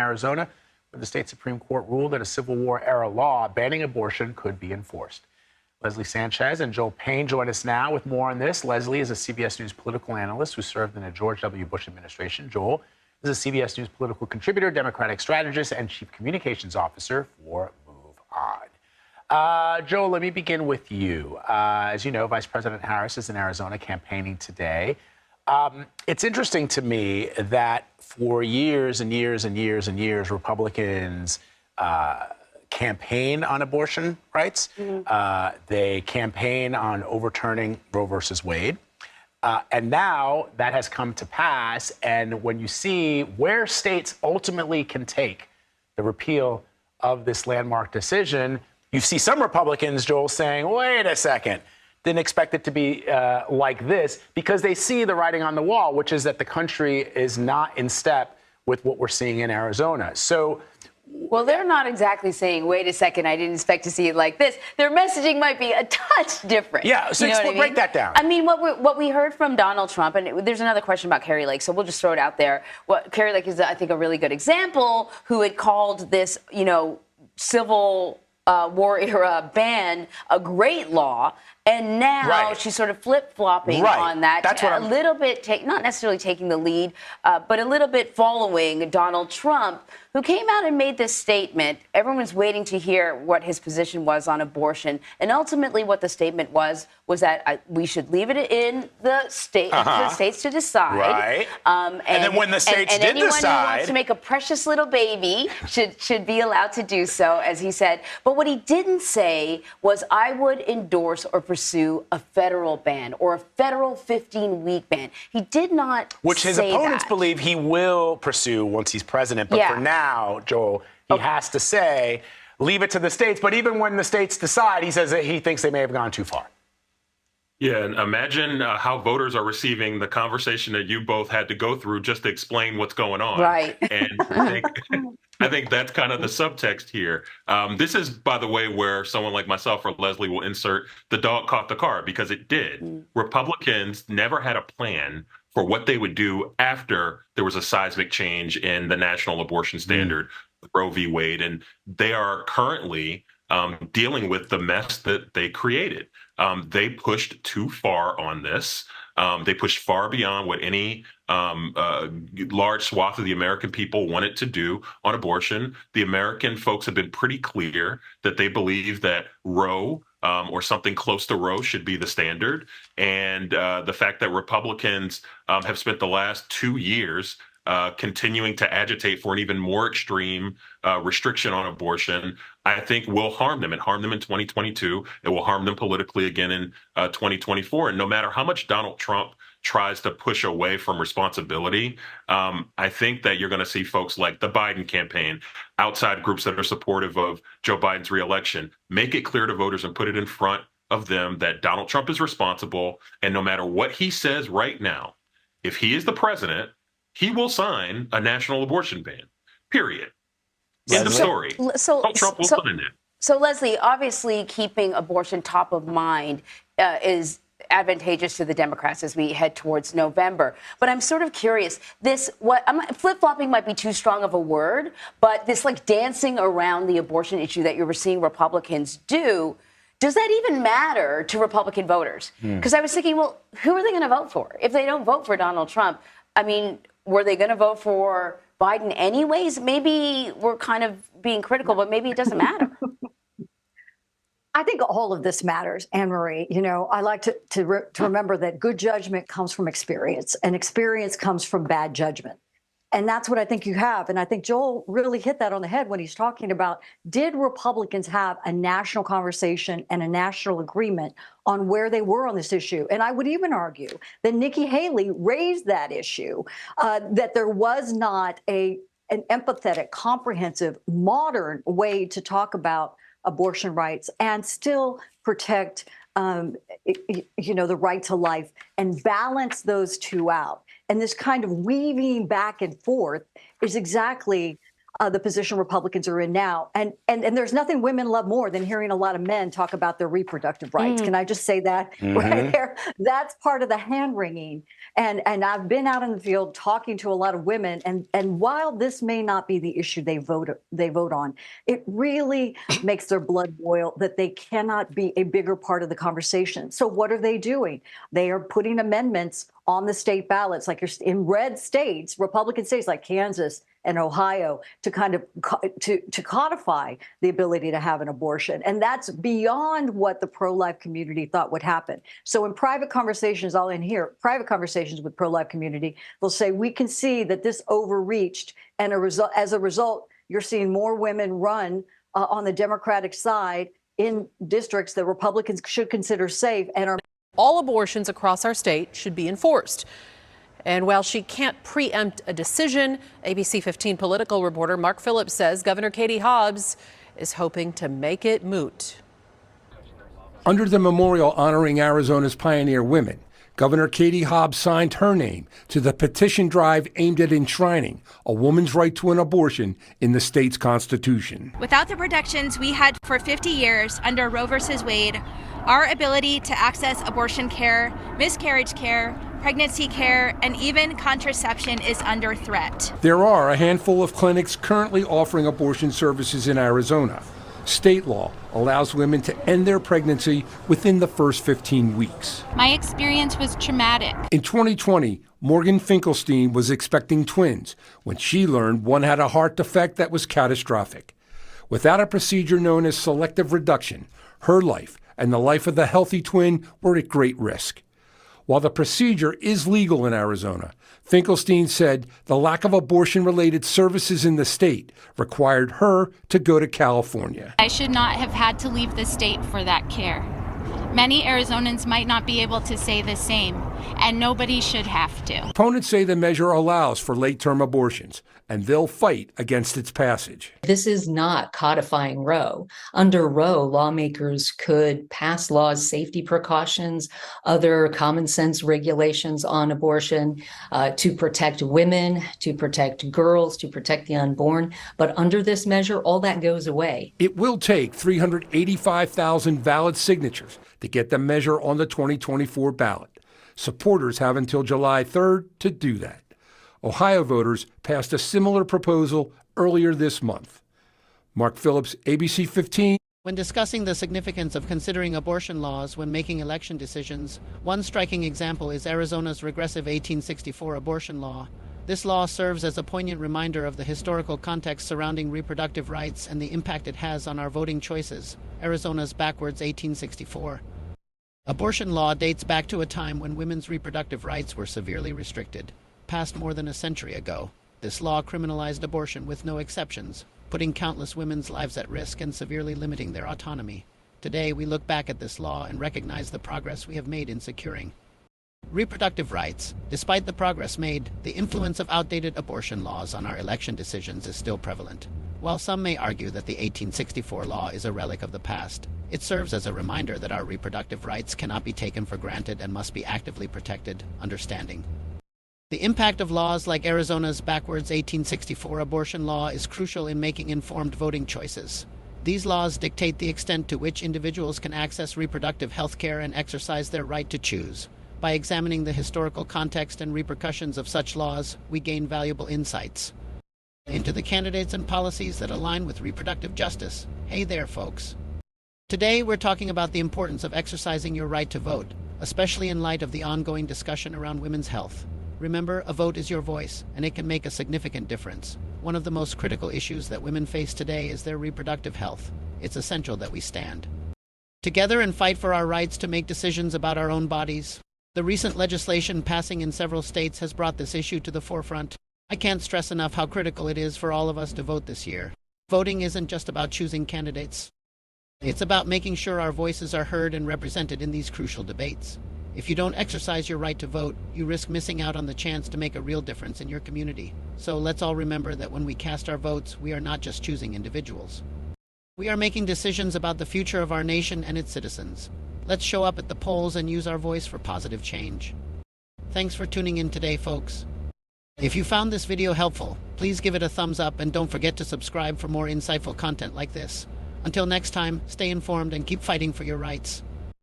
Arizona, where the state Supreme Court ruled that a Civil War-era law banning abortion could be enforced. Leslie Sanchez and Joel Payne join us now with more on this. Leslie is a CBS News political analyst who served in the George W. Bush administration. Joel is a CBS News political contributor, Democratic strategist, and chief communications officer for Move On. Joel, let me begin with you. As you know, Vice President Harris is in Arizona campaigning today. It's interesting to me that for years and years and years and years, Republicans campaign on abortion rights. They campaign on overturning Roe versus Wade. And now that has come to pass. And when you see where states ultimately can take the repeal of this landmark decision, you see some Republicans, Joel, saying, wait a second, didn't expect it to be like this, because they see the writing on the wall, which is that the country is not in step with what we're seeing in Arizona. So, well, they're not exactly saying, wait a second, I didn't expect to see it like this. Their messaging might be a touch different. Yeah, so break that down. I mean, what we heard from Donald Trump, and there's another question about Kari Lake, so we'll just throw it out there. Kari Lake is, I think, a really good example, who had called this, Civil War era ban a great law. And now she's sort of flip-flopping on that. That's what a little bit, not necessarily taking the lead, but a little bit following Donald Trump, who came out and made this statement. Everyone's waiting to hear what his position was on abortion. And ultimately what the statement was that we should leave it in the state, to the states to decide. Right. And then when the states did anyone decide, who wants to make a precious little baby should be allowed to do so, as he said. But what he didn't say was, I would endorse or pursue a federal ban or a federal 15-week ban. He did not Which his opponents believe he will pursue once he's president. But for now, Joel, he has to say, leave it to the states. But even when the states decide, he says that he thinks they may have gone too far. Yeah, and imagine how voters are receiving the conversation that you both had to go through just to explain what's going on. Right. And I think that's kind of the subtext here. This is, by the way, where someone like myself or Leslie will insert the dog caught the car, because it did. Republicans never had a plan for what they would do after there was a seismic change in the national abortion standard, Roe v. Wade. And they are currently dealing with the mess that they created. They pushed too far on this. They pushed far beyond what any large swath of the American people wanted to do on abortion. The American folks have been pretty clear that they believe that Roe or something close to Roe should be the standard. And the fact that Republicans have spent the last 2 years continuing to agitate for an even more extreme restriction on abortion, I think will harm them. It harmed them in 2022. It will harm them politically again in 2024. And no matter how much Donald Trump tries to push away from responsibility, I think that you're going to see folks like the Biden campaign, outside groups that are supportive of Joe Biden's reelection, make it clear to voters and put it in front of them that Donald Trump is responsible. And no matter what he says right now, if he is the president, he will sign a national abortion ban, period. End of story. Trump will put in it. So, Leslie, obviously keeping abortion top of mind is advantageous to the Democrats as we head towards November. But I'm sort of curious, flip-flopping might be too strong of a word, but this dancing around the abortion issue that you're seeing Republicans do, does that even matter to Republican voters? Because I was thinking, well, who are they going to vote for? If they don't vote for Donald Trump, I mean, were they going to vote for Biden anyways? Maybe we're kind of being critical, but maybe it doesn't matter. I think all of this matters, Anne-Marie. I like to remember that good judgment comes from experience, and experience comes from bad judgment. And that's what I think you have. And I think Joel really hit that on the head when he's talking about, did Republicans have a national conversation and a national agreement on where they were on this issue? And I would even argue that Nikki Haley raised that issue, that there was not an empathetic, comprehensive, modern way to talk about abortion rights and still protect, the right to life and balance those two out. And this kind of weaving back and forth is exactly the position Republicans are in now. And there's nothing women love more than hearing a lot of men talk about their reproductive rights. Can I just say that right there? That's part of the hand wringing. And I've been out in the field talking to a lot of women, and while this may not be the issue they vote on, it really makes their blood boil that they cannot be a bigger part of the conversation. So what are they doing? They are putting amendments on the state ballots, like in red states, Republican states like Kansas and Ohio, to kind of to codify the ability to have an abortion. And that's beyond what the pro-life community thought would happen. So in private conversations, I'll in here, private conversations with pro-life community, they'll say, we can see that this overreached, and as a result, you're seeing more women run on the Democratic side in districts that Republicans should consider safe and are. All abortions across our state should be enforced. And while she can't preempt a decision, ABC 15 political reporter Mark Phillips says Governor Katie Hobbs is hoping to make it moot. Under the memorial honoring Arizona's pioneer women, Governor Katie Hobbs signed her name to the petition drive aimed at enshrining a woman's right to an abortion in the state's constitution. Without the protections we had for 50 years under Roe v. Wade, our ability to access abortion care, miscarriage care, pregnancy care, and even contraception is under threat. There are a handful of clinics currently offering abortion services in Arizona. State law allows women to end their pregnancy within the first 15 weeks. My experience was traumatic. In 2020, Morgan Finkelstein was expecting twins when she learned one had a heart defect that was catastrophic. Without a procedure known as selective reduction, her life and the life of the healthy twin were at great risk. While the procedure is legal in Arizona, Finkelstein said the lack of abortion-related services in the state required her to go to California. I should not have had to leave the state for that care. Many Arizonans might not be able to say the same, and nobody should have to. Opponents say the measure allows for late-term abortions, and they'll fight against its passage. This is not codifying Roe. Under Roe, lawmakers could pass laws, safety precautions, other common sense regulations on abortion to protect women, to protect girls, to protect the unborn. But under this measure, all that goes away. It will take 385,000 valid signatures to get the measure on the 2024 ballot. Supporters have until July 3rd to do that. Ohio voters passed a similar proposal earlier this month. Mark Phillips, ABC 15. When discussing the significance of considering abortion laws when making election decisions, one striking example is Arizona's regressive 1864 abortion law. This law serves as a poignant reminder of the historical context surrounding reproductive rights and the impact it has on our voting choices. Arizona's backwards 1864. Abortion law dates back to a time when women's reproductive rights were severely restricted. Passed more than a century ago, this law criminalized abortion with no exceptions, putting countless women's lives at risk and severely limiting their autonomy. Today, we look back at this law and recognize the progress we have made in securing reproductive rights. Despite the progress made, the influence of outdated abortion laws on our election decisions is still prevalent. While some may argue that the 1864 law is a relic of the past, it serves as a reminder that our reproductive rights cannot be taken for granted and must be actively protected, understanding. The impact of laws like Arizona's backwards 1864 abortion law is crucial in making informed voting choices. These laws dictate the extent to which individuals can access reproductive health care and exercise their right to choose. By examining the historical context and repercussions of such laws, we gain valuable insights into the candidates and policies that align with reproductive justice. Hey there, folks. Today, we're talking about the importance of exercising your right to vote, especially in light of the ongoing discussion around women's health. Remember, a vote is your voice, and it can make a significant difference. One of the most critical issues that women face today is their reproductive health. It's essential that we stand together and fight for our rights to make decisions about our own bodies. The recent legislation passing in several states has brought this issue to the forefront. I can't stress enough how critical it is for all of us to vote this year. Voting isn't just about choosing candidates. It's about making sure our voices are heard and represented in these crucial debates. If you don't exercise your right to vote, you risk missing out on the chance to make a real difference in your community. So let's all remember that when we cast our votes, we are not just choosing individuals. We are making decisions about the future of our nation and its citizens. Let's show up at the polls and use our voice for positive change. Thanks for tuning in today, folks. If you found this video helpful, please give it a thumbs up and don't forget to subscribe for more insightful content like this. Until next time, stay informed and keep fighting for your rights.